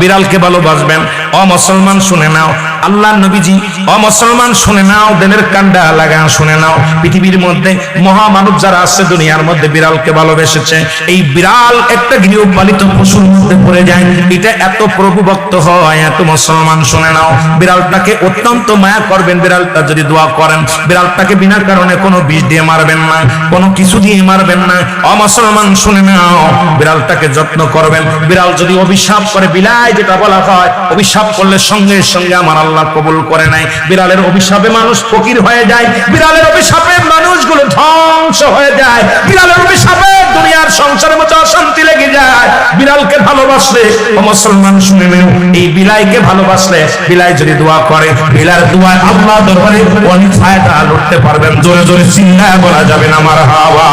বিড়ালকে ভালোবাসবেন। ও মুসলমান শুনে নাও, আল্লাহ নবীজি, ও মুসলমান শুনে নাও, দিলের কান্ডা লাগা শুনে নাও, পৃথিবীর মধ্যে মহামানব যারা আছে দুনিয়ার মধ্যে বিড়ালকে ভালোবেসেছে। এই বিড়াল একটা গৃহপালিত পশুর মধ্যে পড়ে যায়, এটা এত প্রভুভক্ত হয়, এত মুসলমান শুনে নাও, বিড়ালটাকে অত্যন্ত মায়া করবেন। বিড়ালটা যদি দোয়া করেন, বিড়ালটাকে বিনা কারণে কোনো বিষ দিয়ে মারবেন না, কোনো কিছু দিয়ে মারবেন না। ও মুসলমান শুনে নাও, বিড়ালটাকে যত্ন করবেন। বিড়াল যদি অভিশাপ করে, বিলাই যেটা বলা হয়, অভিশাপ করলে সঙ্গে সঙ্গে আমার আল্লাহ কবুল করে নাই। বিড়ালের অভিশাপে মানুষ ফকির হয়ে যায়, বিড়ালের অভিশাপে মানুষগুলো ধ্বংস হয়ে যায়, বিড়ালের অভিশাপে দুনিয়ার সংসারের মধ্যে অশান্তি লেগে যায়। বিড়ালকে ভালোবাসলে, ও মুসলমান শুনে নাও, এই বিলাইকে ভালোবাসলে, বিলাই যদি দোয়া করে, বিলার দোয়ায় আল্লাহ দরবারে অনেক ফায়দা লুটতে পারবেন। জোরে জোরে চিল্লায় বলা যাবে না মারহাবা।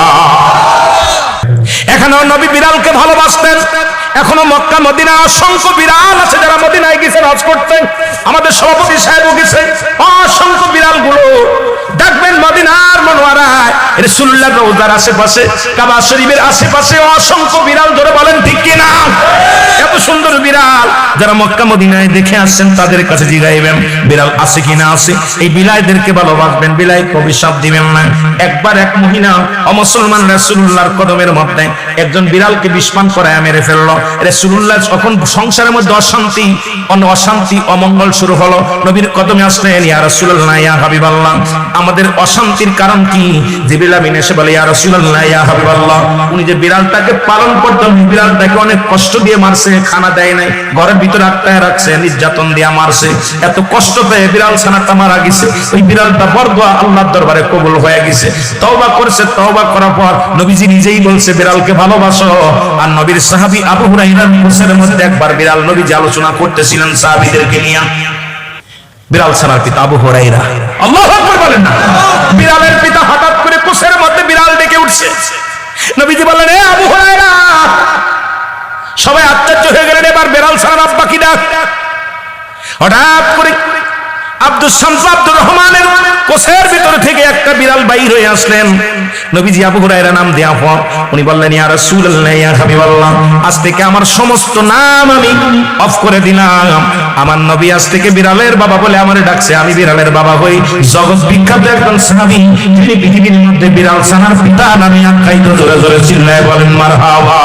এখানেও নবী বিড়ালকে ভালোবাসতেন। এখনো মক্কা মদিনা অসংখ্য বিড়াল আছে যারা মদিনায় গেছেন হজ করতে। আমাদের সভাপতি সাহেবও গেছে। অসংখ্য বিড়াল গুলো দেখবেন মদিনার মনোয়ারায়, রাসূলুল্লাহ রওজার আশেপাশে, কাবা শরীফের আশেপাশে অসংখ্য বিড়াল। ধরে বলেন ঠিক কিনা? এত সুন্দর বিড়াল যারা মক্কা মদিনায় দেখে আসছেন তাদের কাছে জিজ্ঞাইবেন বিড়াল আছে কিনা। আছে। এই বিলাইদেরকে ভালোবাসবেন, বিলাইকে অভিশাপ দিবেন না। একবার এক মহিলা অমুসলমান রাসূলুল্লাহর কদমের মধ্যে একজন বিড়ালকে বিস্মান করায় মেরে ফেললো। রাসূলুল্লাহ যখন সংসারের মধ্যে অশান্তি অমঙ্গল শুরু হলো, নবীর কদমে আসলেন, ইয়া রাসূলুল্লাহ, ইয়া হাবিবাল্লাহ, আমাদের অশান্তির কারণ কি? জিবরিল আমিন এসে বলে, ইয়া রাসূলুল্লাহ, ইয়া হাবিবাল্লাহ, উনি যে বিড়ালটাকে পালন করতেন, বিড়ালটাকে অনেক কষ্ট দিয়ে মারছে, খানা দেয় নাই, ঘরের ভিতরে আটকায় রাখছে, নির্যাতন দিয়ে মারছে, এত কষ্ট পেয়ে বিড়াল ছানাটা মারা গেছে। ওই বিড়ালটা বরদোয়া আল্লাহর দরবারে কবুল হয়ে গেছে। তওবা করছে, তওবা করার পর নবীজি নিজেই বলছে বিড়ালকে ভালোবাসো। আর নবীর সাহাবী আবু হুরায়রার মুখের মধ্যে একবার বিড়াল নবীজি আলোচনা করতেছিলেন সাহাবীদেরকে নিয়ে। বিড়াল ছানার পিতা আবু হুরায়রা, আল্লাহু আকবার বলেন না, বিড়ালের পিতা হঠাৎ করে কুসের মধ্যে বিড়াল ডেকে উঠছে। নবীজি বললেন, এ আবু হুরায়রা। সবাই আশ্চর্য হয়ে গেলেন, এবার বিড়াল ছানার আব্বা কি ডাক। হঠাৎ করে আব্দুর শামস আব্দুর রহমানের কোষের ভিতর থেকে একটা বিড়াল বাইর হয়ে আসলেন। নবীজি আবু হুরায়রা নাম দেয়া পর উনি বললেন, ইয়া রাসূলুল্লাহ, ইয়া হাবিবাল্লাহ, আজ থেকে আমার সমস্ত নাম আমি অফ করে দিলাম। আমার নবী আজ থেকে বিড়ালের বাবা বলে আমারে ডাকছে, আমি বিড়ালের বাবা হই। জগৎ বিখ্যাত একজন সাহাবী, যিনি পৃথিবীর মধ্যে বিড়াল ছানার পিতা নামে আখ্যায়িত। জোরে জোরে চিল্লায় বলেন মারহাবা।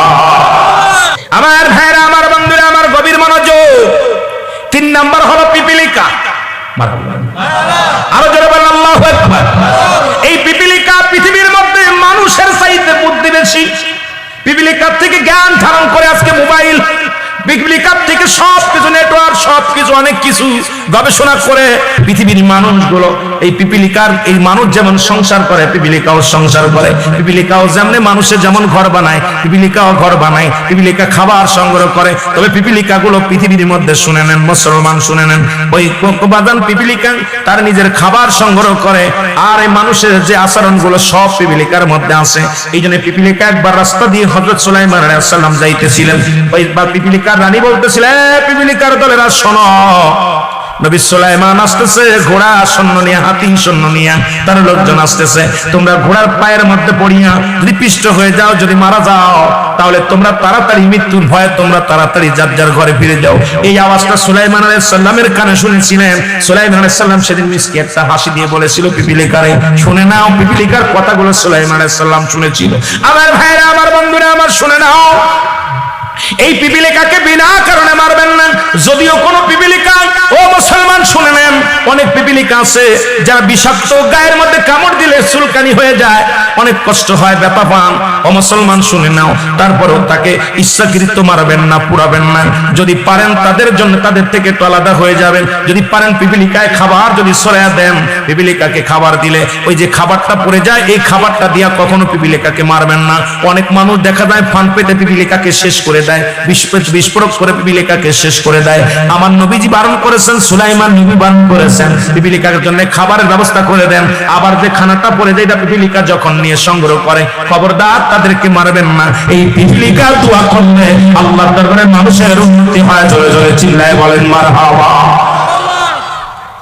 আমার ভাইরা, আমার বন্ধুরা, আমার গভীর মনোযোগ। 3 নাম্বার হলো পিপিলিকা। আরো জোরে বলেন আল্লাহু আকবার। এই পিপিলিকা পৃথিবীর মধ্যে মানুষের চাইতে বুদ্ধি বেশি। পিপিলিকার থেকে জ্ঞান ধারণ করে আজকে মোবাইল, পিপিলিকার থেকে সবকিছু নেটওয়ার্ক, সবকিছু অনেক কিছু গবেষণা করে পৃথিবীর মানুষগুলো এই পিপিলিকার, এই মানুষ যেমন সংসার করে পিপিলিকাও সংসার করে। পিপিলিকাও যেমন মানুষের যেমন ঘর বানায়, পিপিলিকাও ঘর বানায়। পিপিলিকা খাবার সংগ্রহ করে। তবে পিপিলিকাগুলো পৃথিবীর মধ্যে শুনে নেন মুসলমান, শুনে নেন, ওই কোকোবাদান পিপিলিকা তার নিজের খাবার সংগ্রহ করে। আর এই মানুষের যে আচরণগুলো সব পিপিলিকার মধ্যে আছে। এই জন্য পিপিলিকা একবার রাস্তা দিয়ে হযরত সুলাইমান আলাইহিস সালাম যাইতেছিলেন। ওই পিপিলিকা রানী বলতেছিলেন, পিপিলিকার দলেরা শোনো, নবী সুলাইমান আসতেছে ঘোড়া সৈন্য নিয়ে, হাতি সৈন্য নিয়ে, তার লোকজন আসতেছে। তোমরা ঘোড়ার পায়ের মধ্যে পড়িয়া যদি পিষ্ট হয়ে যাও, যদি মারা যাও, তাহলে তোমরা তাড়াতাড়ি মৃত্যুর ভয়ে তোমরা তাড়াতাড়ি যার যার ঘরে ফিরে যাও। এই আওয়াজটা সুলাইমান আলাইহিস সালামের কানে শুনেছিলেন। সুলাইমান আলাইহিস সালাম সেদিন মিসকি একটা হাসি দিয়ে বলেছিল পিপিলিকারে, শুনে নাও, পিপিলিকার কথাগুলো সুলাইমান আলাইহিস সালাম শুনেছিল। আমার ভাইরা, আমার বন্ধুরা, আমার শুনে নাও, এই পিপিলিকাকে বিনা কারণে মারবেন না। যদিও কোন পিপিলিকা, ও মুসলমান শুনে নেন, অনেক পিপিলিকা আছে যারা বিষাক্ত, গায়ের মধ্যে কামড় দিলে চুলকানি হয়ে যায়, অনেক কষ্ট হয়, ব্যথা পান। ও মুসলমান শুনে নাও, তারপরেও তাকে ইচ্ছাকৃত মারবেন না, পুরাবেন না। যদি পারেন তাদের জন্য, তাদের থেকে একটু আলাদা হয়ে যাবেন। যদি পারেন পিপিলিকায় খাবার যদি সরাইয়া দেন, পিপিলিকাকে খাবার দিলে ওই যে খাবারটা পড়ে যায়, এই খাবারটা দিয়া কখনো পিপিলিকাকে মারবেন না। অনেক মানুষ দেখা যায় ফান পেতে পিপিলিকাকে শেষ করে দেয়, বিস্ফোরক করে পিপিলিকাকে শেষ করে দেয়। আমার নবীজি বারণ করেছেন, সুলাইমান নবী বারণ করেছেন, পিপিলিকার জন্য খাবারের ব্যবস্থা করে দেন। আবার যে খানাটা পড়ে যায়, এটা পিপিলিকা যখন নিয়ে সংগ্রহ করে, খবরদার তাদেরকে মারবেন না। এই পিপিলিকা দোয়া করলে আল্লাহর দরবারে মানুষের উন্নতি হয়। জোরে জোরে চিল্লায় বলেন মারহাবা।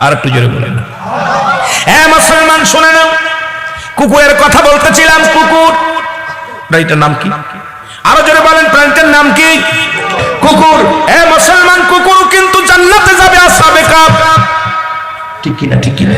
আর একটু জোরে বলেন। এ মুসলমান শুনে নাও, কুকুরের কথা বলতেছিলাম। কুকুর, এটার নাম কি? আরো জোরে বলেন, প্রাণীটার নাম কি? কুকুর। এ মুসলমান কিনা? ঠিক কিনা?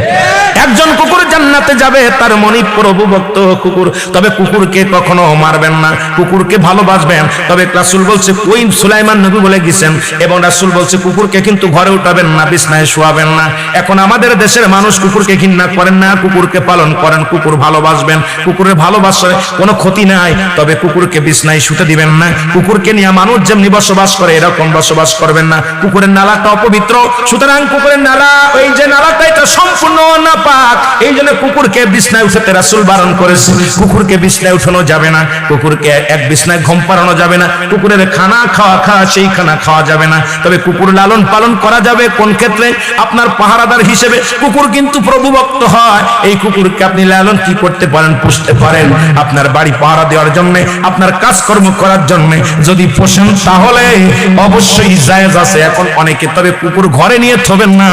একজন কুকুর জান্নাতে যাবে, তার মনি প্রভুভক্ত কুকুর। তবে কুকুরকে কখনো মারবেন না, কুকুরকে ভালোবাসবেন। তবে রাসূল বলছে, ওই সুলাইমান নবী বলে গেছেন, এবং রাসূল বলছে কুকুরকে কিন্তু ঘরে উঠাবেন না, বিছনায় শোয়াবেন না। এখন আমাদের দেশের মানুষ কুকুরকে ঘৃণা করেন না, কুকুরকে পালন করেন, কুকুর ভালোবাসবেন। কুকুরের ভালোবাসায় কোনো ক্ষতি নাই, তবে কুকুরকে বিছনায় শুতে দিবেন না। কুকুরকে নিয়ে মানুষ যেমনি বসবাস করে এরকম বসবাস করবেন না। কুকুরের নালাটা অপবিত্র, সুতরাং কুকুরের নালা, ওই যে নালাটা, এটা সম্পূর্ণ নাপাক। এই জন্য কুকুরকে বিছনায় উঠাতে রাসূল বারণ করেছে। কুকুরকে বিছনায় উঠানো যাবে না, কুকুরকে এক বিছনায় ঘুম পাড়ানো যাবে না, কুকুরের খানা খাওয়া সেই খানা খাওয়া যাবে না। তবে কুকুর লালন পালন করা যাবে কোন ক্ষেত্রে? আপনার পাহারাদার হিসেবে কুকুর কিন্তু প্রভুভক্ত হয়। এই কুকুরকে আপনি লালন কি করতে পারেন? পুষতে পারেন। আপনার বাড়ি পাহারা দেওয়ার জন্য, আপনার কাজকর্ম করার জন্য যদি পোষেন, তাহলে অবশ্যই জায়েজ আছে। এখন অনেকে তবে কুকুর ঘরে নিয়ে থবেন না,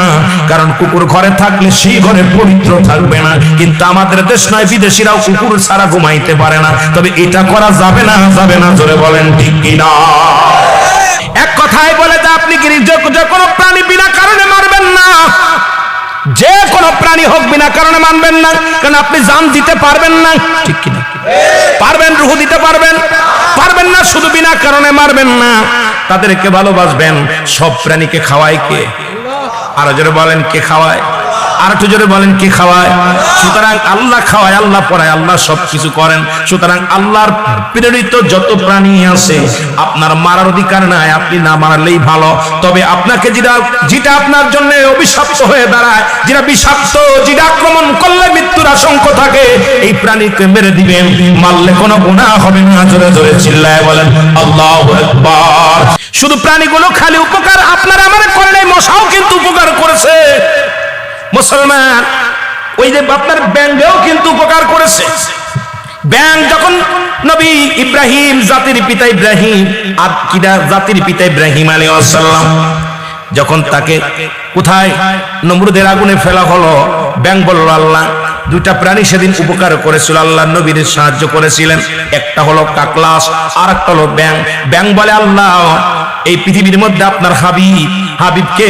কারণ কুকুর ঘরে থাকলে সেই ঘরে পবিত্র থাকবে না। কিন্তু আমাদের দেশ নয়, বিদেশিরাও কুকুর ছাড়া ঘুমাইতে পারে না। তবে এটা করা যাবে না, যাবে না, জোরে বলেন ঠিক কিনা? এক কথায় বলে যে আপনি যে কোনো প্রাণী বিনা কারণে মারবেন না, যে কোনো প্রাণী হোক বিনা কারণে মানবেন না, কারণ আপনি জান দিতে পারবেন না। ঠিক কিনা? পারবেন, রূহ দিতে পারবেন, পারবেন না, শুধু বিনা কারণে মারবেন না। তাদেরকে ভালোবাসবেন। সব প্রাণীকে খাওয়ায় কে? আরো জোরে বলেন, কে খাওয়ায়? আর একটু জোরে বলেন, কে খাওয়ায়? সুতরাং আল্লাহ খাওয়ায়, আল্লাহ পড়ায়, আল্লাহ সবকিছু করেন। সুতরাং আল্লাহর প্রেরিত যত প্রাণী আছে আপনার মারার অধিকার নাই, আপনি না মারলেই ভালো। তবে আপনাকে যেটা আপনার জন্য অভিশপ্ত হয়ে দাঁড়ায়, যেটা বিষাক্ত, যেটা আক্রমণ করলে মৃত্যুর আশঙ্কা থাকে, এই প্রাণীকে মেরে দিবেন। মারলে কোনো গুনাহ হবে না। জোরে জোরে চিল্লায় বলেন আল্লাহু আকবার। শুধু প্রাণীগুলো খালি উপকার আপনার আমার করে নাই, মশাও কিন্তু উপকার করেছে। মুসলমান, ওই যে আপনার ব্যাঙেও কিন্তু উপকার করেছে। ব্যাঙ যখন নবী ইব্রাহিম, জাতির পিতা ইব্রাহিম, আর কিনা জাতির পিতা ইব্রাহিম আলাইহিস সালাম, যখন তাকে কোথায় নমরুদের আগুনে ফেলা হলো, ব্যাঙ বলল, আল্লাহ দুইটা প্রাণী সেদিন উপকার করেছিল, আল্লাহ নবীর সাহায্য করেছিলেন। একটা হলো কাকলাস, আর একটা হলো ব্যাঙ। ব্যাঙ বলে, আল্লাহ এই পৃথিবীর মধ্যে আপনার হাবিবকে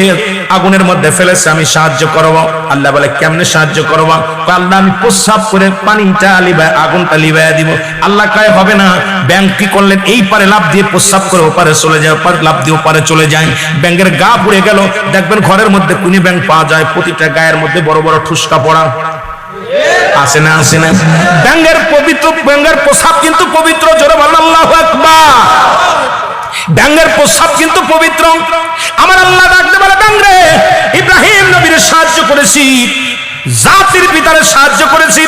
আগুনের মধ্যে ফেলেছে, আমি সাহায্য করব। আল্লাহ বলে, কেমনে সাহায্য করব? আল্লাহ, আমি প্রস্রাব করে পানিটা লিবায়, আগুনটা লিবাইয়া দিব। আল্লাহ কয়, হবে না। ব্যাঙ কি করলেন? এই পারে লাফ দিয়ে প্রস্রাব করে ওপারে চলে যায়, ওপারে লাফ দিয়ে ওপারে চলে যায়। ব্যাঙের গা পুড়ে গেল। দেখবেন ঘরের মধ্যে কুনি ব্যাঙ পাওয়া যায়, প্রতিটা গায়ের মধ্যে বড় বড় ঠুসকা পড়া আছে না? আছে না? ব্যাঙের প্রস্রাব কিন্তু পবিত্র। জোরে বলেন আল্লাহু আকবার। ব্যাঙের প্রস্রাব কিন্তু পবিত্র। আমার আল্লাহ ডাকতে বলে, ব্যাঙ রে, ইব্রাহিম নবীর সাহায্য করেছি, জাতির পিতারে সাহায্য করেছি,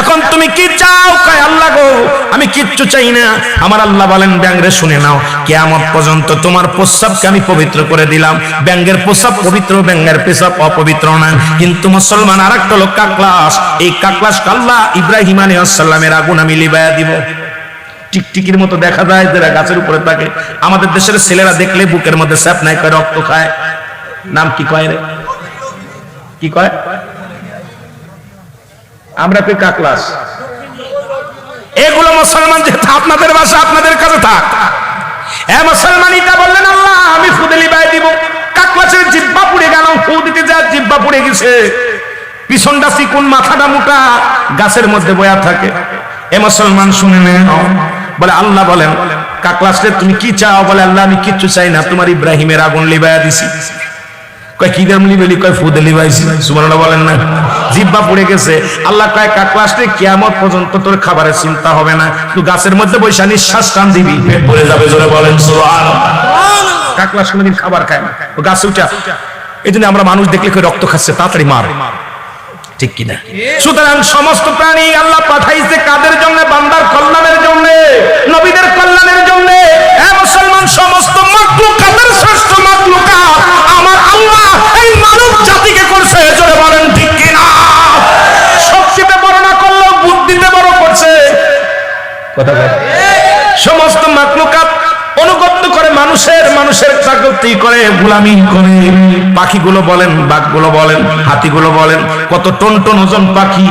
এখন তুমি কি চাও? কয়, আল্লাহ গো, আমি কিচ্ছু চাই না। আমার আল্লাহ বলেন, ব্যাঙ রে শুনে নাও, কিয়ামত পর্যন্ত তোমার প্রস্রাবকে আমি পবিত্র করে দিলাম। ব্যাঙের প্রস্রাব পবিত্র, ব্যাঙের পেশাব অপবিত্র না। কিন্তু মুসলমান, আর একটা লোক কাকলাস, এই কাকলাস আল্লাহ ইব্রাহিম আলাইহিস সালামের আগুন আমি লিবাইয়া দিব। টিকটিকির মতো দেখা যায়, যারা গাছের উপরে থাকে। আমাদের দেশের ছেলেরা দেখলে বুকের মধ্যে স্যাপ নাই, কয় রক্ত খায়। নাম কি কয় রে? কি কয়? আমরা কই কাকলাস। এগুলো মুসলমান, যেটা আপনাদের ভাষা, আপনাদের কাছে থাক। মুসলমান এটা বললেন, আল্লাহ আমি ফুদে লিবাই দিব। কাকলাসের জিহ্বা পুড়ে গেল, ফু দিতে যা জিহ্বা পুড়ে গেছে, পিছনটা চিকুন, মাথাটা মোটা, গাছের মধ্যে বয়া থাকে। মুসলমান শুনে নেন, বলে আল্লাহ বলেন, কাকলাসে তুমি কি চাও? বলে, আল্লাহ আমি কিচ্ছু চাই না, তোমার ইব্রাহিমের আগুন লিবাইয়া দিছি। কয়, কি গাম লিবাইলি? কয়, ফুদে লিবাইছি। সুবহানাল্লাহ বলেন না? জিহ্বা পুড়ে গেছে। আল্লাহ কয়, কাকলাসে কিয়ামত পর্যন্ত তোর খাবারের চিন্তা হবে না, তুই গাছের মধ্যে বৈশা নিঃশ্বাস টান দিবি, পেট ভরে যাবে। জোরে বলেন সুবহানাল্লাহ। কাকলাস কোনদিন খাবার খায় না, ও গাছে উঠা। এই জন্য আমরা মানুষ দেখলে কই রক্ত খাচ্ছে, তাড়াতাড়ি মার। ঠিক কিনা? সুতরাং সমস্ত প্রাণী আল্লাহ পাঠাইছে কাদের জন্য? বান্দার কল্যাণের জন্য, নবীদের কল্যাণের জন্য। মুসলমান, সমস্ত মাখলুকাতের শ্রেষ্ঠ মাখলুকাত আমার আল্লাহ এই মানব জাতিকে করছে। জোরে বলেন ঠিক কিনা? শক্তিতে বড় না করলেও বুদ্ধিতে বড় করছে। কথা বলেন। সমস্ত মাখলুকাত অনুগত্য করে মানুষের চাকরি করে, গোলামি করে। পাখিগুলো বলেন, বাঘগুলো বলেন, হাতিগুলো বলেন, কত টন টন ওজন পাখি,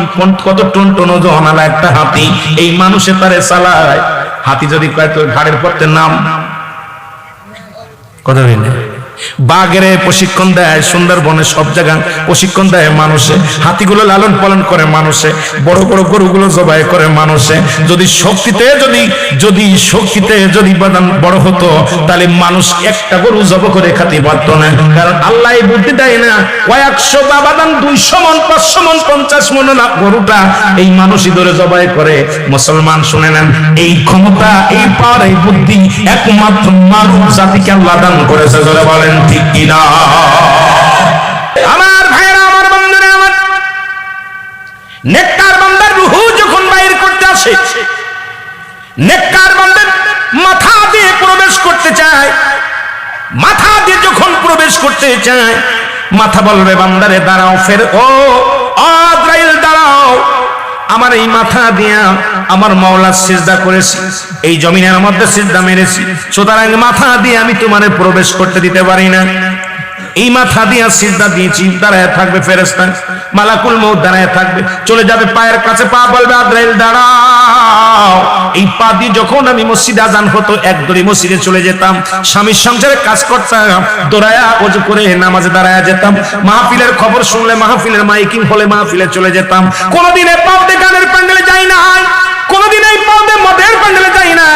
কত টন টন ওজন আলা একটা হাতি, এই মানুষে তারে চালায়। হাতি যদি কয় তোর ঘাড়ের পথে নাম, কথা বলেন, বাঘেরে প্রশিক্ষণ দেয়, সুন্দরবনে সব জায়গায় প্রশিক্ষণ দেয় মানুষে, হাতিগুলো লালন পালন করে মানুষে, বড় বড় গরুগুলো জবাই করে মানুষে। যদি শক্তিতে যদি বাদান বড় হতো তাহলে মানুষ একটা গরু জব করে খাতে পারত না, কারণ আল্লাহ এই বুদ্ধি দেয় না। কয়েকশো বা বাদান 200 মন 500 মন 50 মন না গরুটা এই মানুষই ধরে জবাই করে। মুসলমান শুনে নেন, এই ক্ষমতা, এই পাওয়ার, এই বুদ্ধি একমাত্র মানব জাতিকে আল্লাহ দান করেছে। যারা বলেন ঠিক কিনা? আমার ভাইরা, আমার বন্ধুরা, আমার নেককার বান্দার রূহ যখন বাইর করতে আসে, নেককার বান্দার মাথা দিয়ে প্রবেশ করতে চায়, মাথা দিয়ে যখন প্রবেশ করতে চায়, মাথা বলবে বান্দারে দাঁড়াও, ফের ও আজরাইল দাঁড়াও, আমার এই মাথা দিয়া আমার মাওলা সিজদা করেছি, এই জমিনের মধ্যে সিজদা মেরেছি, সুতরাং মাথা দিয়ে আমি তোমারে প্রবেশ করতে দিতে পারি না। এই মাথা দিয়া সিজদা দিয়েছি, দাঁড়ায় থাকবে ফেরেশতা, মালাকুল মউত দাঁড়ায় থাকবে, চলে যাবে পায়ের কাছে, পা বলবে আজরাইল দাঁড়াও। এই পা দিয়ে যখন আমি মসজিদে আজান হতো এক দড়ি মসজিদে চলে যেতাম, স্বামীর সংসারে কাজ করতাম, দৌড়ায়া ওযু করে নামাজে দাঁড়ায়া যেতাম, মাহফিলের খবর শুনলে, মাহফিলের মাইকিং হলে মাহফিলে চলে যেতাম। কোনদিন এই পা দিয়ে গানের প্যান্ডেলে যাই না, কোনদিন এই পা দিয়ে মদের প্যান্ডেলে যাই না,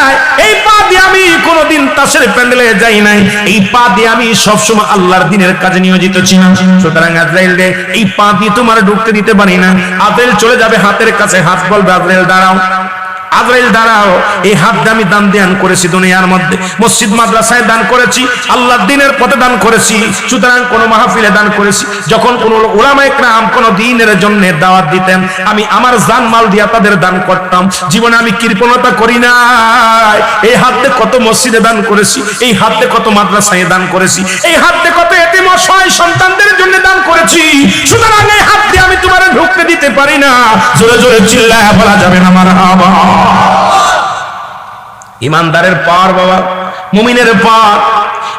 এই পা দিয়ে আমি কোনদিন তাসের প্যান্ডেলে যাই নাই, এই পা দিয়ে আমি সবসময় আল্লাহর দ্বীনের কাজে নিয়োজিত ছিলাম। সুতরাং আজরাইল রে, এই পা দিয়ে তোমার ঢুকতে দিতে পারি না। আজরাইল চলে যাবে হাতের কাছে, হাত বলবে আজরাইল দাঁড়াও, আজরাইল দাঁড়াও। এই হাত দিয়ে আমি দান ধ্যান করেছি দুনিয়ার মধ্যে, মসজিদ মাদ্রাসায় দান করেছি, আল্লাহর দ্বীনের পথে দান করেছি, সুতরাং কোন মাহফিলে দান করেছি। যখন কোন উলামায়ে কেরাম কোন দ্বীনের জন্য দাওয়াত দিতেন, আমি আমার জান মাল দিয়া তাদের দান করতাম। জীবনে আমি কৃপণতা করি না। এই হাতে কত মসজিদে দান করেছি, এই হাতে কত মাদ্রাসায় দান করেছি, এই হাতে কত এতিম অসহায় সন্তানদের জন্য দান করেছি। সুতরাং এই হাত দিয়ে আমি তোমারে ঢুকতে দিতে পারি না। জোরে জোরে চিল্লায়া বলা যাবে না মারহাবা। ইমানদারের পার বাবা, মুমিনের পার।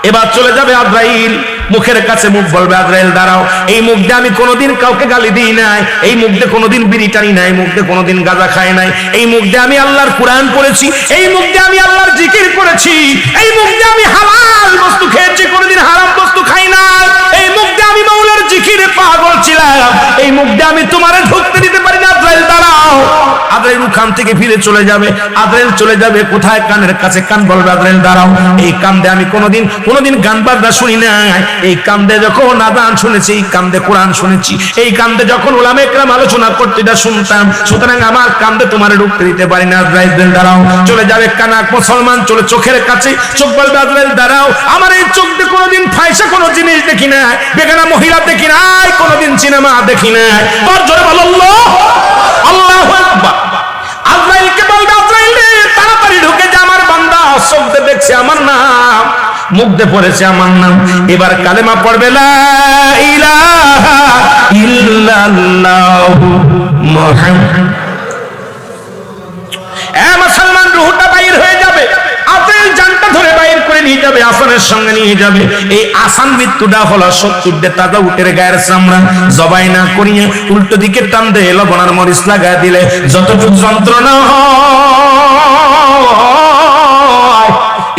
এবার চলে যাবে আজরাইল, মুখের কাছে মুখ বলবে আজরাইল দাঁড়াও। এই মুখ দিয়ে আমি কোনোদিন কাউকে গালি দিই নাই, এই মুখ দিয়ে কোনোদিন বিড়ি টানি নাই, মুখ দিয়ে কোনোদিন গাঁজা খাই নাই, এই মুখ দিয়ে আমি আল্লাহর কুরআন পড়েছি, এই মুখ দিয়ে আমি আল্লাহর জিকির করেছি, এই মুখ দিয়ে আমি হালাল বস্তু খেয়েছি, কোনোদিন হারাম বস্তু খাই নাই, এই মুখ দিয়ে আমি মাওলার জিকিরে পাগল ছিলাম, এই মুখ দিয়ে আমি তোমারে ঢুকতে দিতে পারি না। আজরাইল দাঁড়াও। আজরাইল ওখান থেকে ফিরে চলে যাবে। আজরাইল চলে যাবে কোথায়? কানের কাছে, কান বলবে আজরাইল দাঁড়াও। এই কান দিয়ে আমি কোনোদিন গান বাজনা শুনি নাই, এই কান দিয়ে যখন আযান শুনেছি, এই কান দিয়ে কোরআন শুনেছি, এই কান দিয়ে যখন উলামায়ে কেরাম আলোচনা করতে এটা শুনতাম, সুতরাং আমার কান দিয়ে তোমারে ঢুকতে দিতে পারি না। আজরাইল দাঁড়াও। চলে যাবে কানাক মুসলমান, চলে চোখের কাছে, চোখ বলবে আজরাইল দাঁড়াও। আমার এই চোখ দিয়ে কোনোদিন ফাইসা কোনো জিনিস দেখি না, বেগানা মহিলা দেখি নাই, কোনোদিন সিনেমা দেখি না। তোর জোরে বল আল্লাহু আকবার। আজরাইলকে বলবে আজরাইল রে তাড়াতাড়ি ঢুকে যা, আমার বান্দা চোখ দিয়ে দেখছে আমার নাম, মুখ দিয়ে পড়েছে আমার নাম, এবার কালেমা পড়বে লা ইলাহা ইল্লাল্লাহু মুহাম্মাদ। এ মুসলমান, রূহটা বাইর হয়ে যাবে, আজরাইল জানটা ধরে বাইর করে নিয়ে যাবে, আসনের সঙ্গে নিয়ে যাবে। এই আসান মৃত্যুটা হলো 70 তাজা উটের গায়ের চামড়া জবাই না করিয়ে উল্টো দিকে টান দিয়ে লবণ আর মরিচ লাগায় দিলে যতটুকু যন্ত্রণা হয়,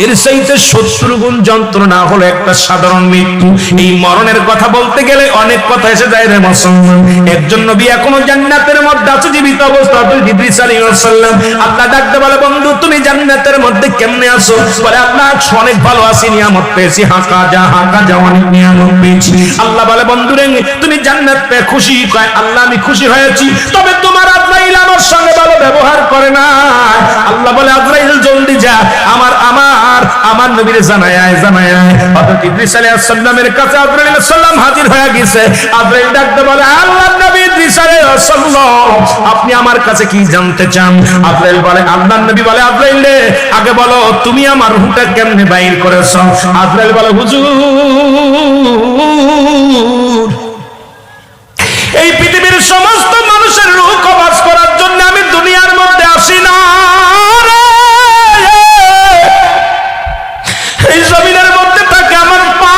এর চাইতে 70 গুণ যন্ত্রণা হলো একটা সাধারণ মৃত্যু। এই মরণের কথা বলতে গেলে অনেক কথা এসে যায় রে মুসলমান। একজন নবী এখনো জান্নাতের মধ্যে আছে জীবিত অবস্থা, ইদ্রিস আলাইহিস সালাম। আল্লাহ ডাকতে বলে বন্ধু তুমি জান্নাতের মধ্যে কেমনে আছো? বলে আল্লাহ অনেক ভালো আছি, নিয়ামত পেয়েছি, হাঁকা যা অনেক নিয়ামত পেয়েছি। আল্লাহ বলে বন্ধু রে তুমি জান্নাত পেয়ে খুশি? কয় আল্লাহ আমি খুশি হয়েছি, তবে তোমার আজরাইল আমার সঙ্গে ভালো ব্যবহার করে না। আল্লাহ বলে আজরাইল জলদি যা, আমার নবীর জানায় হযরত ইদ্রিস আলাইহিস সালামের কাছে আজরাইল আলাইহিস সালাম হাজির হয়ে গেছে। আজরাইল ডাকতে বলে আল্লাহর নবী ইদ্রিস আলাইহিস সালাম আপনি আমার কাছে কি জানতে চান? আজরাইল বলে আল্লাহর নবী বলে আজরাইল রে আগে বলো তুমি আমার রূহটা কেমনে বাইর করেছো? আজরাইল বলে হুজুর এই পৃথিবীর সমস্ত মানুষের রূহ কবজ করার জন্য আমি দুনিয়ার মধ্যে আসি না, এই জমিনের মধ্যে থাকে আমার পা,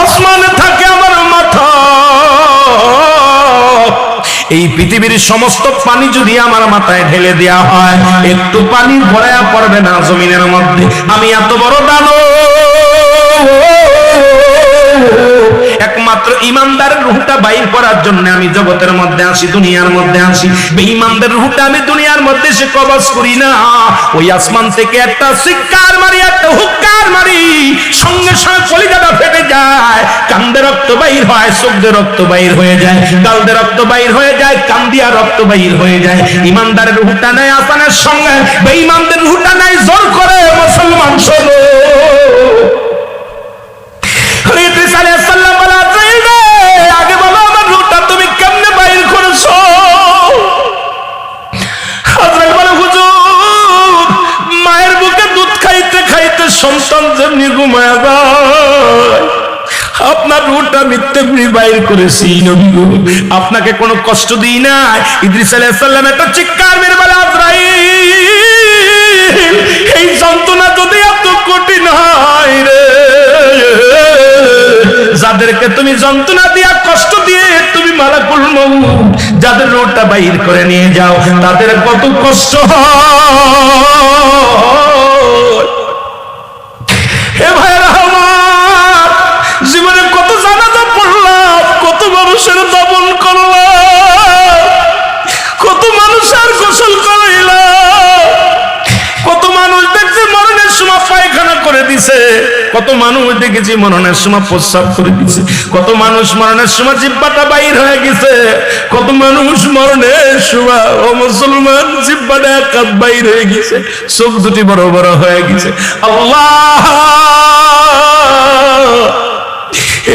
আসমানে থাকে আমার মাথা। এই পৃথিবীর সমস্ত পানি যদি আমার মাথায় ঢেলে দেওয়া হয় একটু পানি ভরায়া পড়বে না জমিনের মধ্যে। আমি এত বড় দানব, মাত্র ইমানদারের রূহটা বাইর করার জন্য আমি জগতের মধ্যে আসি, দুনিয়ার মধ্যে আসি। বেঈমানদের রূহটা আমি দুনিয়ার মধ্যে সে কবজ করি না। ওই আসমান থেকে একটা চিৎকার মারি, একটা হুক্কার মারি, সঙ্গে সঙ্গে কলিজাটা ফেটে যায়, কান্দে রক্ত বাইর হয়, চোখ দিয়ে রক্ত বাইর হয়ে যায়, গাল দিয়ে রক্ত বাইর হয়ে যায়, কান দিয়া রক্ত বাইর হয়ে যায়। ইমানদারের রূহটা নাই আসমানের সঙ্গে, বেঈমানদের রূহটা নাই জোর করে। মুসলমান শোনো, ইদ্রিস আলাইহিস সালাম বলা যাইবে, আগে বলো আমার রূহটা তুমি কেমনে বাইর করেছো? হযরত বলে, হুজুর, মায়ের বুকে দুধ খাইতে খাইতে সন্তান যেমনি ঘুমায় যায়, আপনার রূহটা আমি তেমনি বাইর করেছি নবী গো, আপনাকে কোনো কষ্ট দিই না। ইদ্রিস আলাইহিস সালাম একটা চিৎকার মেরে বলে, আজরাইল, এই যন্ত্রণা যদি এত কঠিন হয় রে, যাদেরকে তুমি যন্ত্রণা দিয়া কষ্ট দিয়ে তুমি মালাকুল মউত যাদের রূহটা বাইর করে নিয়ে যাও, তাদের কত কষ্ট হয়। হে ভাইরা আমার, জীবনে কত জানাজা পড়লাম, কত মানুষের দাফন করলাম, কত মানুষের গোসল করাইলাম, কত মানুষ দেখছি মরণের সময় পায়খানা করে দিছে, কত মানুষ দেখেছি মরণের সময় প্রস্রাব করে দিছে, কত মানুষ মরণের সময় জিহ্বাটা বাইর হয়ে গেছে, কত মানুষ মরণের সময়, ও মুসলমান, জিহ্বাটা এক হাত বাইর হয়ে গেছে, চোখ দুটি বড় বড় হয়ে গেছে। আল্লাহ,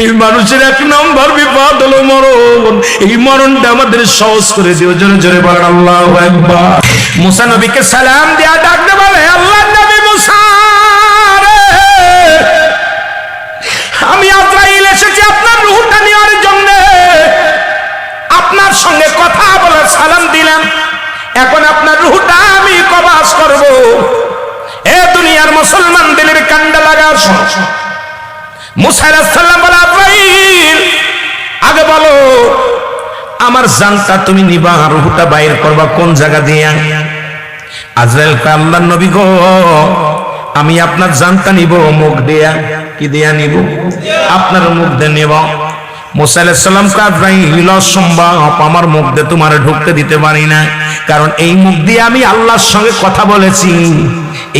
এই মানুষের এক নম্বর বিপদ হলো মরণ। এই মরণটা আমাদের সহজ করে দিও, জোরে জোরে বলেন আল্লাহু আকবার। মুসা নবীকে সালাম দিয়া ডাকতে বলে, আল্লাহর নবী মুসা রে, আমি আজরাইল এসেছি আপনার রূহটা নেওয়ার জন্য, আপনার সঙ্গে কথা বলে সালাম দিলাম, এখন আপনার রূহটা আমি কবজ করব। এ দুনিয়ার মুসলমান, দিলের কান্ডা লাগা। মুসা আলাইহিস সালাম বলে, আজরাইল, আগে বলো আমার জানটা তুমি নিবা, রূহটা বাইর করবা কোন জায়গা দিয়া? আজরাইল কয়, আল্লাহর নবী গো, আমি আপনার জানটা নিব মুখ দিয়া। কি দিয়া নিব? আপনার মুখ দিয়ে নেব। মুসা আলাইহিস সালাম কয়, আজরাইল, অসম্ভব, আমার মুখ দিয়ে তোমারে ঢুকতে দিতে পারি না, কারণ এই মুখ দিয়ে আমি আল্লাহর সঙ্গে কথা বলেছি,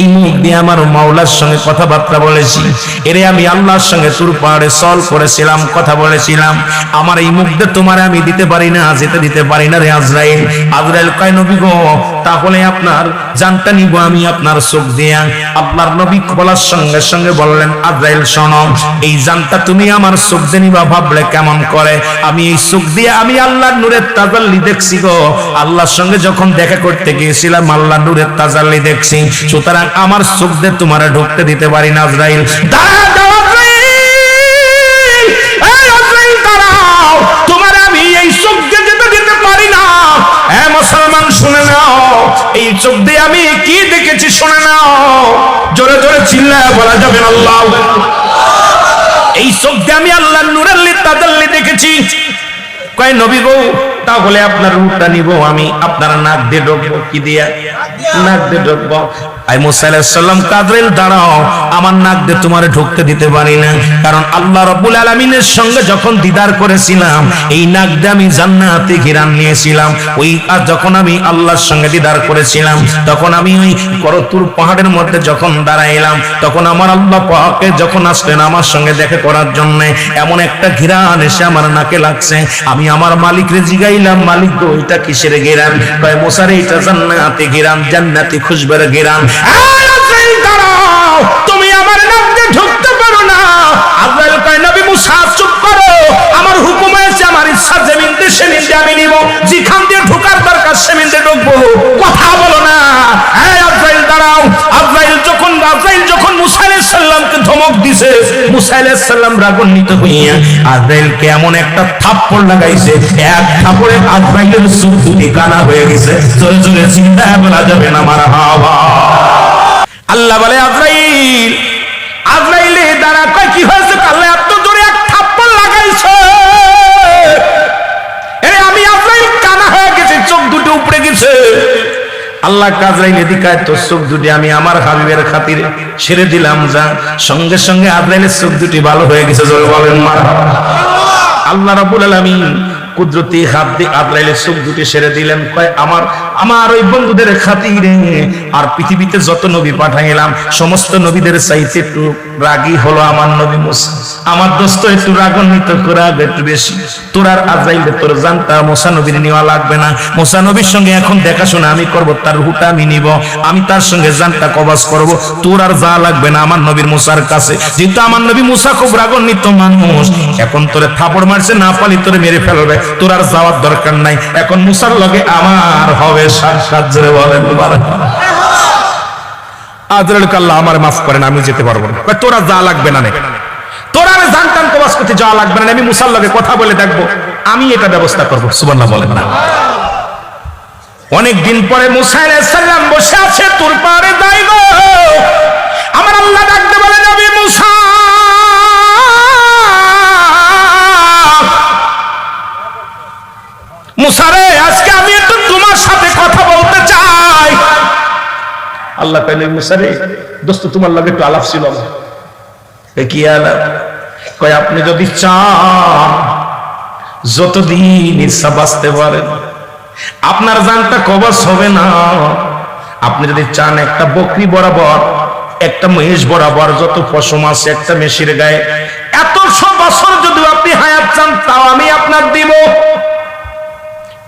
এই মুখ দিয়ে আমার মাওলার সঙ্গে কথাবার্তা বলেছি, এরে আমি আল্লাহর সঙ্গে তুর পাহাড়ে সল করেছিলাম, কথা বলেছিলাম, আমার এই মুখ দিয়ে তোমার আমি দিতে পারি না, যেতে দিতে পারি না রে আজরাইল। আজরাইল কয়, নবী গো, তাহলে আপনার জানটা নিব আমি আপনার চোখ দিয়া। আপনার নবী বলার সঙ্গে সঙ্গে বললেন, আজরাইল শোনো, এই জানটা তুমি আমার চোখ দিয়ে নিবা ভাবলে কেমন করে? আমি এই চোখ দিয়ে আমি আল্লাহর নূরের তাজাল্লি দেখছি গো, আল্লাহর সঙ্গে যখন দেখা করতে গিয়েছিলাম আল্লাহর নূরের তাজাল্লি দেখছি, সুতরাং আমার চোখ দিয়ে তোমারে ঢুকতে দিতে পারি না। আজরাইল, তোমার আমি এই চোখ দিয়ে যেতে দিতে পারি না। হ্যাঁ মুসলমান, শুনে নাও, এই চোখ দিয়ে আমি কি দেখেছি শুনে নাও, জোরে জোরে চিল্লায় বলা যাবে না আল্লাহু আকবার। এই চোখ দিয়ে আমি আল্লাহর নূরের তাজাল্লি দেখেছি। কয়, নবী গো, তাহলে আপনার রূহটা নিব আমি, আপনার নাক দিয়ে ঢুকবো। কি দিয়া? নাক দিয়ে ঢুকবো। আই মুসা আলাইহিস সালাম, আজরাইল দাঁড়াও, আমার নাক দিয়ে তোমারে ঢুকতে দিতে পারি না, কারণ আল্লাহ রাব্বুল আলামিনের সঙ্গে যখন দিদার করেছিলাম এই নাক দিয়ে আমি জান্নাতে ঘিরান নিয়েছিলাম। ওই যখন আমি আল্লাহর সঙ্গে দিদার করেছিলাম তখন আমি ওই করতুর পাহাড়ের মধ্যে যখন দাঁড়াইলাম তখন আমার আল্লাহ পাকে যখন আসলেন আমার সঙ্গে দেখা করার জন্য, এমন একটা ঘিরান এসে আমার নাকে লাগছে। আমি আমার মালিকরে জিগাইলাম, মালিক গো, এটা কিসের ঘিরান? কয়, মুসা রে, এটা জান্নাতে ঘিরান, জান্নাতি খুশবের ঘিরান। তুমি আমার নাক দিয়ে ঢুকতে পারো না। আজরাইল কয়, নবী মুসা চুপ করো, আমার হুকুম আছে, আমার ইচ্ছা জমিন দিয়ে সেমিন দিয়ে আমি নিব, যেখান দিয়ে ঢোকার দরকার সেমিন দিয়ে ঢুকবো, কথা বলো না। আজরাইল দাঁড়াও। আজরাইল যখন মুসা আলাইহিস সালামকে ধমক দিছে, মুসা আলাইহিস সালাম রাগান্বিত হইয়া আজরাইলকে এমন একটা থাপ্পড় লাগাইছে, এক থাপ্পড়ে আজরাইলের চোখ দুটি কানা হয়ে গেছে। জোরে জোরে চিন্তা বলা যাবে না মারহাবা। আল্লাহ বলে, আজরাইল, আজরাইলে দাঁড়া। কয়, কি হয়েছে? আল্লাহ এত জোরে এক থাপ্পড় লাগাইছে, আমি আজরাইল কানা হয়ে গেছে, চোখ দুটো উপড়ে গেছে। আল্লাহ আজরাইল এদিকে, তোর চোখ দুটি আমি আমার হাবিবের খাতিরে ছেড়ে দিলাম, যা। সঙ্গে সঙ্গে আজরাইলের চোখ দুটি ভালো হয়ে গেছে। জোরে বলেন মারহাবা। আল্লাহ রাব্বুল আলামিন কুদরতি হাত দিয়ে আদরাইলে চোখ দুটি সেরে দিলেন, কয় আমার ওই বন্ধুদের খাতিরে আর পৃথিবীতে যত নবী পাঠাইলাম সমস্ত নবীদের চাইতে একটু রাগী হলো আমার নবী মুসা। আমার দোস্ত একটু রাগান্বিত করা একটু বেশি। তোর আর আজরাইলে তোর জানতা মুসা নবীর নেওয়া লাগবে না। মুসা নবীর সঙ্গে এখন দেখাশোনা আমি করব, তার রুহটা আমি নিব, আমি তার সঙ্গে জানতা কবজ করব। তোর আর যা লাগবে না আমার নবীর মুসার কাছে। যেহেতু আমার নবী মুসা খুব রাগান্বিত মানুষ, এখন তোরে থাপড় মারছে, না পালি তোরে মেরে ফেলবে, তোর আর যাওয়ার দরকার নাই। এখন মুসার লগে আমার হবে সাক্ষাৎ। জোরে বলেন আজরাইল আল্লাহ আমার মাফ করেন, আমি যেতে পারবো না। তোরা যা লাগবে না, তোরা আমি জানতাম কবজ করতে যাওয়া লাগবে না, আমি মুসার লগে কথা বলে দেখবো, আমি এটা ব্যবস্থা করবো। সুবহানাল্লাহ বলেন না। অনেকদিন পরে মুসা আলাইহিস সালাম বসে আছে তুর পারে দাঁড়িয়ে গো, আমার আল্লাহ ডাকতে বলে নবী মুসা, মুসা রে আজকে আমি একটু তোমার সাথে কথা বলতে চাই। আল্লাহ কইলেন মুসা রে দোস্ত তোমার লগে একটু আলাপ ছিল। কি আলাপ? কয় আপনি যদি চান যতদিন ইচ্ছা বাঁচতে পারেন, আপনার জানটা কবজ হবে না। আপনি যদি চান একটা বকরি বরাবর, একটা মহিষ বরাবর যত পশম আছে একটা মেশির গায়ে, এত সব বছর যদি আপনি হায়াত চান তাও আমি আপনার দিব।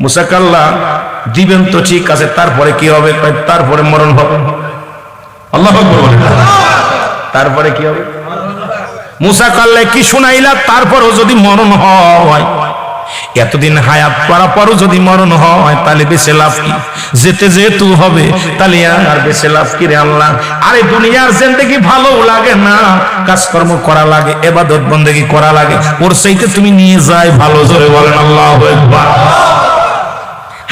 মুসা আল্লাহ দিবেন তো ঠিক আছে, তারপরে কি হবে? তারপরে মরণ হবে। আল্লাহু আকবার বলেন। তারপরে কি হবে? মুসা আল্লাহ কি শুনাইলা? তারপরও যদি মরণ হয়, এতদিন হায়াত করার পরও যদি মরণ হয় তাহলে বেঁচে লাভ কি? যেতে যেহেতু হবে তাহলে আর বেঁচে লাভ কি রে আল্লাহ? আরে দুনিয়ার জিন্দেগি ভালো লাগে না, কাজকর্ম করা লাগে, ইবাদত বন্দেগি করা লাগে, ওর চাইতে তুমি নিয়ে যায় ভালো। জোরে বলেন আল্লাহু আকবার।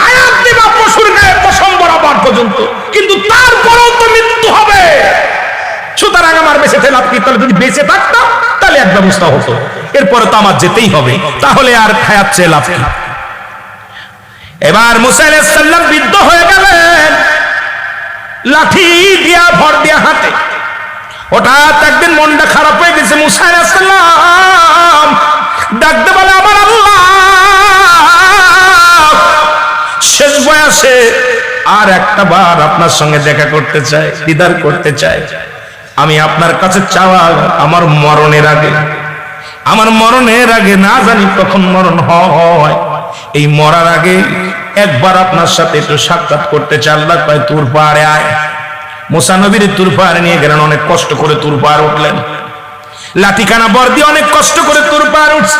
হায়াত দিবা পশুর গায়ে পশম বরাবর পর্যন্ত, কিন্তু তারপরেও তো মৃত্যু হবে। সুতরাং আমার বেঁচে লাভ কি? তাহলে যদি বেঁচে থাকতাম তাহলে এক ব্যবস্থা হতো, এরপরে তো আমার যেতেই হবে, তাহলে আর হায়াত চেয়ে লাভ কি? এবার মুসা আলাইহিস সালাম বৃদ্ধ হয়ে গেলেন, লাঠি দিয়া ভর দিয়া হাতে। হঠাৎ একদিন মনটা খারাপ হয়ে গেছে, মুসা আলাইহিস সালাম ডাকতে বলে আমার আল্লাহ, শেষ বয়সে আর একটা বার আপনার সঙ্গে দেখা করতে চাই, দিদার করতে চাই। আমি আপনার কাছে চাওয়া আমার মরণের আগে না জানি কখন মরণ হয়, এই মরার আগে একবার আপনার সাথে একটু সাক্ষাৎ করতে চাই। আল্লাহ কয় তুর পাহাড়ে আয়। মুসা নবীর তুর পাহাড়ে নিয়ে গেলেন, অনেক কষ্ট করে তুর পাহাড় উঠলেন, লাঠিখানা বর দিয়ে অনেক কষ্ট করে তুর পাহাড় উঠছে।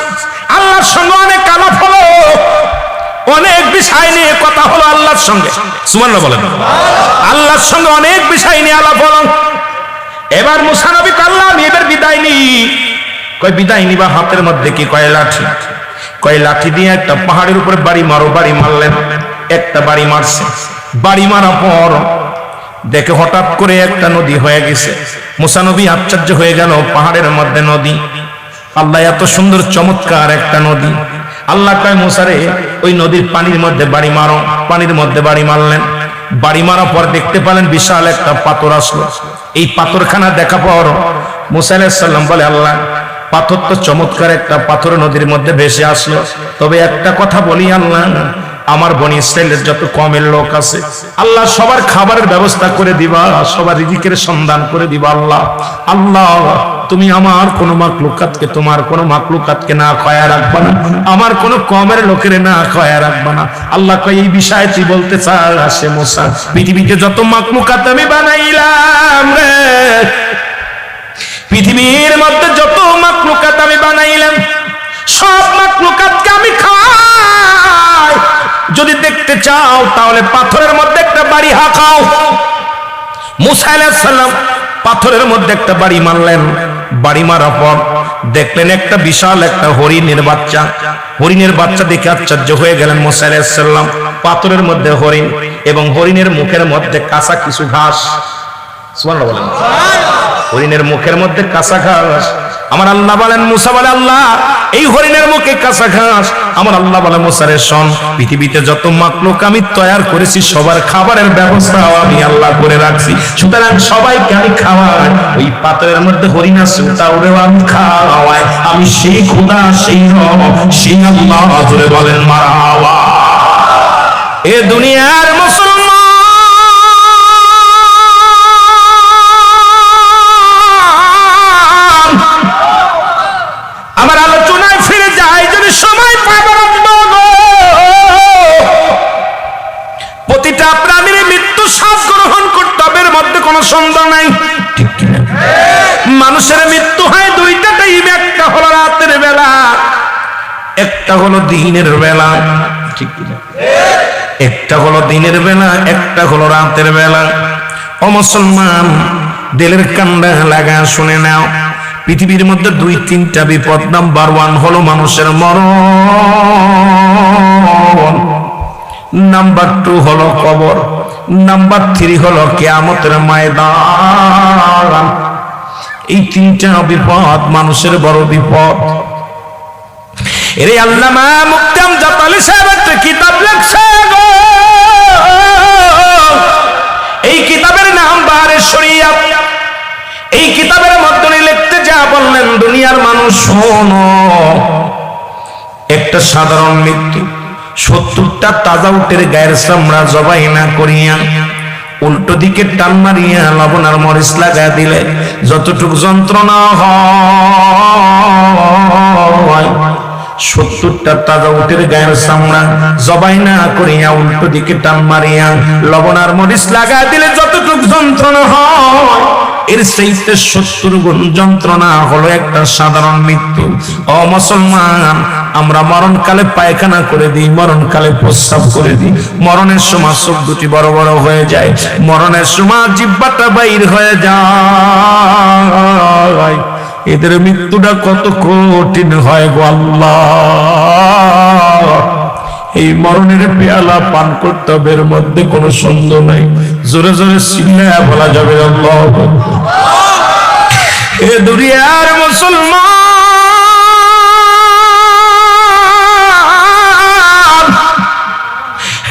আল্লাহর সঙ্গে অনেক আলাপ হলো, অনেক বিষয় নিয়ে কথা হলো আল্লাহর সঙ্গে। সুবহানাল্লাহ বলেন। আল্লাহর সঙ্গে অনেক বিষয় নিয়ে আলাপ হলো। এবার মুসা নবী আল্লাহ আমি এবার বিদায় নিই। কয় বিদায় নিবা? হাতের মধ্যে কি? কয় লাঠি। কয় লাঠি দিয়ে একটা পাহাড়ের উপরে বাড়ি মারো। বাড়ি মারলেন, একটা বাড়ি মারছে। বাড়ি মারার পর দেখে হঠাৎ করে একটা নদী হয়ে গেছে। মুসা নবী আশ্চর্য হয়ে গেল, পাহাড়ের মধ্যে নদী। আল্লাহ এত সুন্দর চমৎকার একটা নদী। আল্লাহ কয় মুসা রে ওই নদীর পানির মধ্যে বাড়ি মারো। পানির মধ্যে বাড়ি মারলেন। বাড়ি মারার পর দেখতে পেলেন বিশাল একটা পাথর আসলো। এই পাথরখানা দেখা পর মুসা আলাইহিস সালাম বলে আল্লাহ, পাথর তো চমৎকার একটা পাথর নদীর মধ্যে ভেসে আসলো, তবে একটা কথা বলি আল্লাহ, আমার বনি ইসরাইলের যত কমের লোক আছে আল্লাহ সবার খাবারের ব্যবস্থা করে দিবা, সবার রিজিকের সন্ধান করে দিবা। আল্লাহ আল্লাহ তুমি আমার কোন মাখলুকাতকে, তোমার কোন মাখলুকাতকে না খায়া রাখবা না, আমার কোন কমের লোকের না খায়া রাখবা না। আল্লাহ কয় এই বিষয়ে তুই বলতে চাস? আসে মুসা, পৃথিবীতে যত মাখলুকাত আমি বানাইলাম রে, পৃথিবীর মধ্যে যত মাখলুকাত আমি বানাইলাম সব মাখলুকাতকে আমি খাই। যদি দেখতে চাও তাহলে পাথরের মধ্যে একটা বাড়ি হাঁকাও। মুসা আলাইহিস সালাম পাথরের মধ্যে একটা বাড়ি মারলেন। বাড়ি মারার পর দেখলেন একটা বিশাল একটা হরিণের বাচ্চা। হরিণের বাচ্চা দেখে আশ্চর্য হয়ে গেলেন মুসা আলাইহিস সালাম। পাথরের মধ্যে হরিণ এবং হরিণের মুখের মধ্যে কাঁচা কিছু ঘাস। সুবহানাল্লাহ বলেন। হরিণের মুখের মধ্যে কাঁচা ঘাস আমার আল্লাহ বলেন, মুসা বলে আল্লাহ এই হরিণের মুখে কাঁচা ঘাস। আমার আল্লাহ বলে মুসা রে শোন, পৃথিবীতে যত মাখলুক আমি তৈরি করেছি সবার খাবারের ব্যবস্থাও আমি আল্লাহ করে রাখছি, সুতরাং সবাইকে আমি খাওয়াই। ওই পাত্রের মধ্যে হরিণ আছে ওটাও আমি খাওয়াই। আমি সেই খোদা, সেই রব, সেই আল্লাহ। জোরে বলেন মারহাবা। এ দুনিয়ার মুসলমান, আমার আলোচনায় ফিরে যায় যদি সময় পাবেন, প্রতিটা প্রাণীর মৃত্যু শ্বাস গ্রহণ করতে হবে, এর মধ্যে কোনো সন্দেহ নাই, ঠিক কিনা? মানুষের মৃত্যু হয় দুইটা টাইম, একটা হলো রাতের বেলা, একটা হলো দিনের বেলা, ঠিক কিনা? একটা হলো দিনের বেলা, একটা হলো রাতের বেলা। ও মুসলমান, দিলের কান্ডা লাগা শুনে নাও, পৃথিবীর মধ্যে দুই তিনটা বিপদ। নাম্বার 1 হলো মানুষের মরণ, নাম্বার 2 হলো কবর, নাম্বার 3 হলো কিয়ামতের ময়দান। এই তিনটা বিপদ মানুষের বড় বিপদ। এরে আল্লামা মুকতাম জাপালি সাহেব একটা কিতাব লেখছে গো, এই কিতাবের নাম বারে শরিয়াত। এই কিতাবের মধ্যে লিখতে যা বললেন, দুনিয়ার মানুষ শোনো, একটা সাধারণ মৃত্যু 70টা তাজা উটের গায়ের চামড়া জবাই না করিয়া উল্টো দিকে টান মারিয়া লবণ আর মরিচ লাগা দিলে যতটুকু যন্ত্রণা হয়, 70টা তাজা উটের গায়ের চামড়া জবাই না করিয়া উল্টো দিকে টান মারিয়া লবণ আর মরিচ লাগা দিলে যতটুকু যন্ত্রণা হয়, এর চাইতে 70 গুণ যন্ত্রণা হলো একটা সাধারণ মৃত্যু। ও মুসলমান, আমরা মরণকালে পায়খানা করে দিই, মরণকালে প্রস্রাব করে দিই, মরণের সময় চোখ দুটি বড় বড় হয়ে যায়, মরণের সময় জিহ্বাটা বাইর হয়ে যায়। এদের মৃত্যুটা কত কঠিন হয় গো আল্লাহ। এই মরণের পেয়ালা পান করতে হবে, এর মধ্যে কোনো সন্দেহ নাই। জোরে জোরে চিল্লায়া বলা যাবে আল্লাহ। এ দুনিয়ার মুসলমান,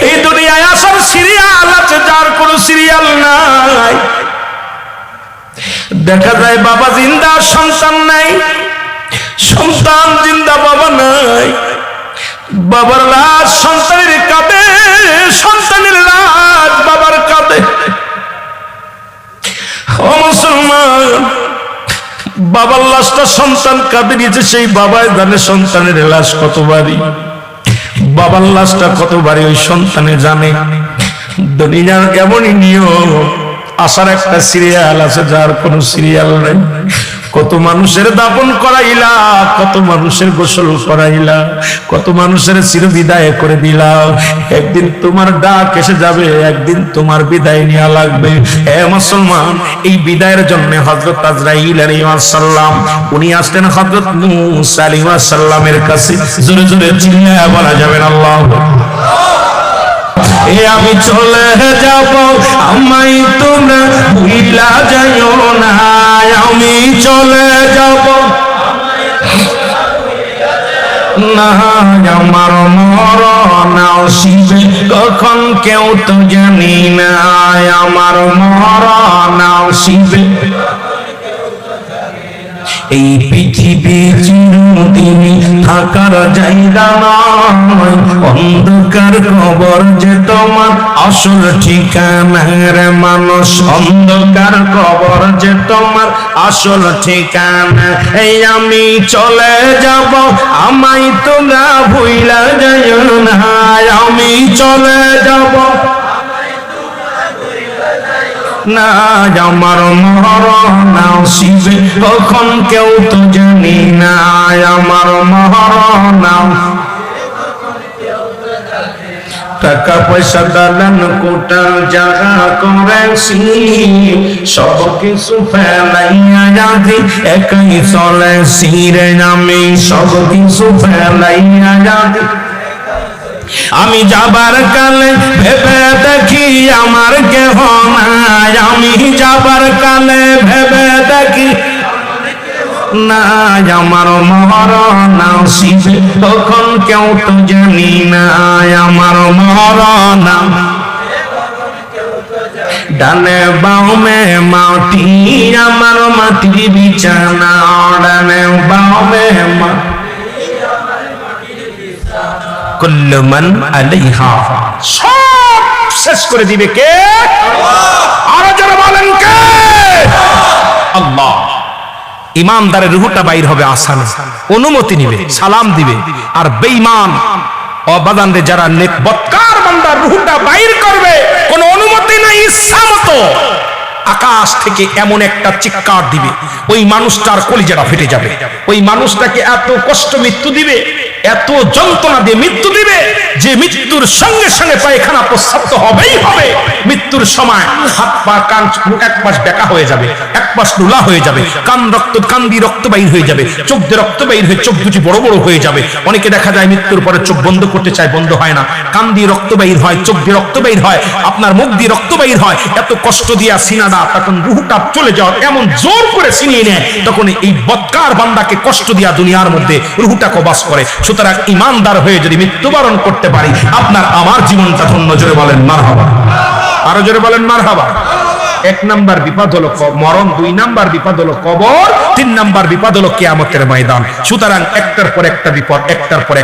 এই দুনিয়ায় আসার সিরিয়াল আছে, যার কোনো সিরিয়াল নাই। দেখা যায় বাবা জিন্দা, সন্তান নাই, সন্তান জিন্দা, বাবা নাই। বাবার লাশ সন্তানের কাঁধে, সন্তানের লাশ বাবার কাঁধে। ও মুসলমান, বাবার লাশটা সন্তান কাঁধে নিয়েছে, সেই বাবাই জানে সন্তানের লাশ কত ভারী, বাবার লাশটা কত ভারী ওই সন্তানে জানে। দুনিয়ার এমনই নিয়ম, আসার একটা সিরিয়াল আছে, যার কোনো সিরিয়াল নাই। কত মানুষের দাপন করাইলা, কত মানুষের গোসল করাইলা, কত মানুষের চির বিদায় করে দিলা। একদিন তোমার ডাক এসে যাবে, একদিন তোমার বিদায় নেওয়া লাগবে। হে মুসলমান, এই বিদায়ের জন্য হযরত আজরাইল আলাইহিস সালাম উনি আসলেন হযরত মূসা আলাইহিস সালামের কাছে। জোরে জোরে চিল্লায়া বলা যাবে না আল্লাহু আকবার। আমি চলে যাব, আমায় তোমরা ভুইলা যাইও না। আমি চলে যাব না, আমার মরণ আসিবে কখন কেউ তো জানি না। আমার মরণ আসিবে, এই পৃথিবী চিরদিনই থাকার জায়গা নয়, অন্ধকার কবর যে তোমার আসল ঠিকানা রে মানুষ, অন্ধকার কবর যে তোমার আসল ঠিকানা। এই আমি চলে যাব, আমায় তোমরা ভুইলা যাইও না। আমি চলে যাব না, আমার মরণ আসিবে কখন কেউ তো জানি না। আমার মরণ, টাকা পয়সা দালান কোটা জায়গা করেছি, সব কিছু ফেলাইয়া যাদি একাই চলেছি রে। আমি সব কিছু ফেলাইয়া যাদি, আমি যাবার কালে ভেবে দেখি আমার কেহ নাই। আমি যাবার কালে ভেবে দেখি না আমার মরণ আসিবে তখন কেউ তো জানি না আমার মরণ ডানে বামে মাটি আমার মাটির বিছানা ডানে বামে কুল্লু মান আলাইহা সব শেষ করে দিবে কে আর যারা বলেন কে আল্লাহ ইমানদারের রূহটা বাইর হবে আসানে অনুমতি নিবে সালাম দিবে আর বেঈমান অবাদানরে যারা নেক বদকার বান্দার রূহটা বাইর করবে কোনো অনুমতি নাই ইচ্ছা মতো আকাশ থেকে এমন একটা চিৎকার দিবে ওই মানুষটার কলিজাটা ফেটে যাবে ওই মানুষটাকে এত কষ্ট মৃত্যু দিবে এত যন্ত্রণা দিয়ে মৃত্যু দিবে যে মৃত্যুর সঙ্গে সঙ্গে পায়খানা প্রস্রাব তো হবেই হবে মৃত্যুর সময় হাত পা কান এক পাশ বেঁকা হয়ে যাবে এক পাশ লুলা হয়ে যাবে কান দিয়ে রক্ত বাইর হয়ে যাবে চোখ দিয়ে রক্ত বাইর হয়ে চোখ দুটি বড় বড় হয়ে যাবে অনেকে দেখা যায় মৃত্যুর পরে চোখ বন্ধ করতে চায় বন্ধ হয় না কান দিয়ে রক্ত বাইর হয় চোখ দিয়ে রক্ত বাইর হয় আপনার মুখ দিয়ে রক্ত বাইর হয় এত কষ্ট দিয়া সিনাটা তখন রূহটা চলে যাওয়ার এমন জোর করে ছিনিয়ে নেয় তখন এই বদকার বান্দাকে কষ্ট দিয়া দুনিয়ার মধ্যে রূহটা কবাস করে সুতরাং ইমানদার হয়ে যদি মৃত্যুবরণ করতে পারি আপনার আমার জীবনটা ধন্য জোরে বলেন মারহাবা আরো জোরে বলেন মারহাবা এক নাম্বার বিপদ হলো মরণ দুই নাম্বার বিপদ হলো কবর তিন নাম্বার বিপদ হলো কিয়ামতের ময়দান সুতরাং একটার পর একটা বিপদ একটার পর